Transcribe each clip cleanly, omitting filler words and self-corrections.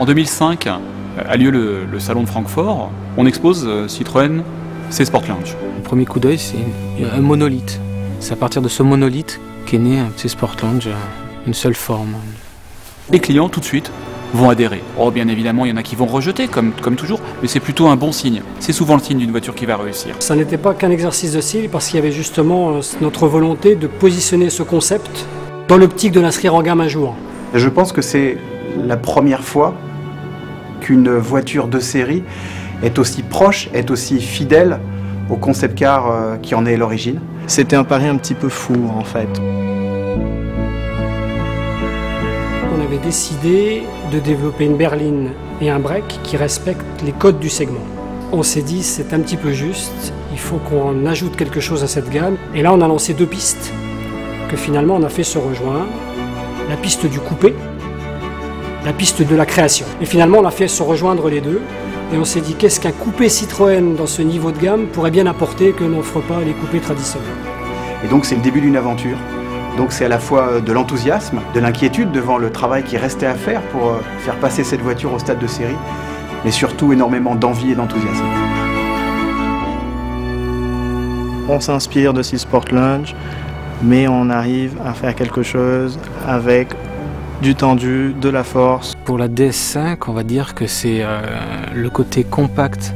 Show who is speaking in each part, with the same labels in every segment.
Speaker 1: En 2005 a lieu le salon de Francfort. On expose Citroën C-Sport Lounge.
Speaker 2: Le premier coup d'œil, c'est un monolithe. C'est à partir de ce monolithe qu'est né un C-Sport Lounge, une seule forme.
Speaker 1: Les clients, tout de suite, vont adhérer. Oh, bien évidemment, il y en a qui vont rejeter, comme toujours, mais c'est plutôt un bon signe. C'est souvent le signe d'une voiture qui va réussir.
Speaker 3: Ça n'était pas qu'un exercice de style, parce qu'il y avait justement notre volonté de positionner ce concept dans l'optique de l'inscrire en gamme un jour.
Speaker 4: Je pense que c'est la première fois qu'une voiture de série est aussi proche, est aussi fidèle au concept car qui en est l'origine.
Speaker 5: C'était un pari un petit peu fou en fait.
Speaker 3: On avait décidé de développer une berline et un break qui respectent les codes du segment. On s'est dit c'est un petit peu juste, il faut qu'on ajoute quelque chose à cette gamme. Et là on a lancé deux pistes que finalement on a fait se rejoindre. La piste du coupé, la piste de la création. Et finalement on a fait se rejoindre les deux. Et on s'est dit qu'est-ce qu'un coupé Citroën dans ce niveau de gamme pourrait bien apporter que n'offrent pas les coupés traditionnels.
Speaker 4: Et donc c'est le début d'une aventure. Donc c'est à la fois de l'enthousiasme, de l'inquiétude devant le travail qui restait à faire pour faire passer cette voiture au stade de série, mais surtout énormément d'envie et d'enthousiasme.
Speaker 5: On s'inspire de C-Sport Lounge, mais on arrive à faire quelque chose avec du tendu, de la force.
Speaker 2: Pour la DS5, on va dire que c'est le côté compact,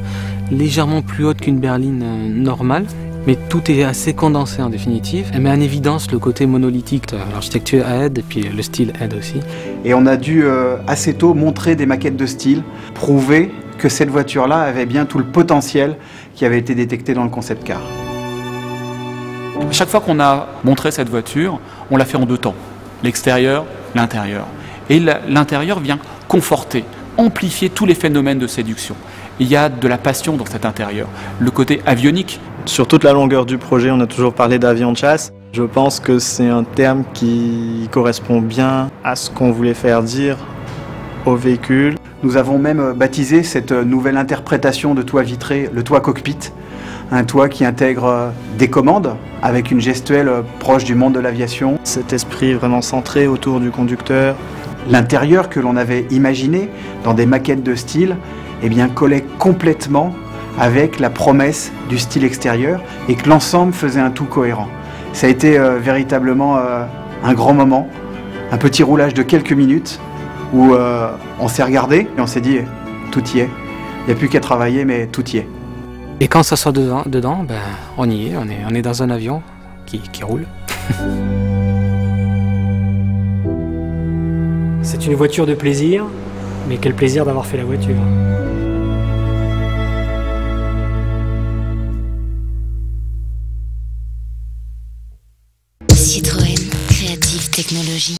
Speaker 2: légèrement plus haute qu'une berline normale. Mais tout est assez condensé en définitive. Elle met en évidence le côté monolithique. L'architecture aide et puis le style aide aussi.
Speaker 4: Et on a dû assez tôt montrer des maquettes de style, prouver que cette voiture-là avait bien tout le potentiel qui avait été détecté dans le concept car.
Speaker 1: Chaque fois qu'on a montré cette voiture, on l'a fait en deux temps. L'extérieur, l'intérieur. Et l'intérieur vient conforter, amplifier tous les phénomènes de séduction. Il y a de la passion dans cet intérieur. Le côté avionique.
Speaker 5: Sur toute la longueur du projet, on a toujours parlé d'avion de chasse. Je pense que c'est un terme qui correspond bien à ce qu'on voulait faire dire au véhicule.
Speaker 4: Nous avons même baptisé cette nouvelle interprétation de toit vitré, le toit cockpit. Un toit qui intègre des commandes avec une gestuelle proche du monde de l'aviation.
Speaker 5: Cet esprit vraiment centré autour du conducteur.
Speaker 4: L'intérieur que l'on avait imaginé dans des maquettes de style, eh bien, collait complètement avec la promesse du style extérieur et que l'ensemble faisait un tout cohérent. Ça a été véritablement un grand moment, un petit roulage de quelques minutes où on s'est regardé et on s'est dit tout y est. Il n'y a plus qu'à travailler, mais tout y est.
Speaker 2: Et quand ça sort dedans, ben, on y est, on est dans un avion qui roule.
Speaker 3: C'est une voiture de plaisir, mais quel plaisir d'avoir fait la voiture.
Speaker 6: Citroën, créative technologie.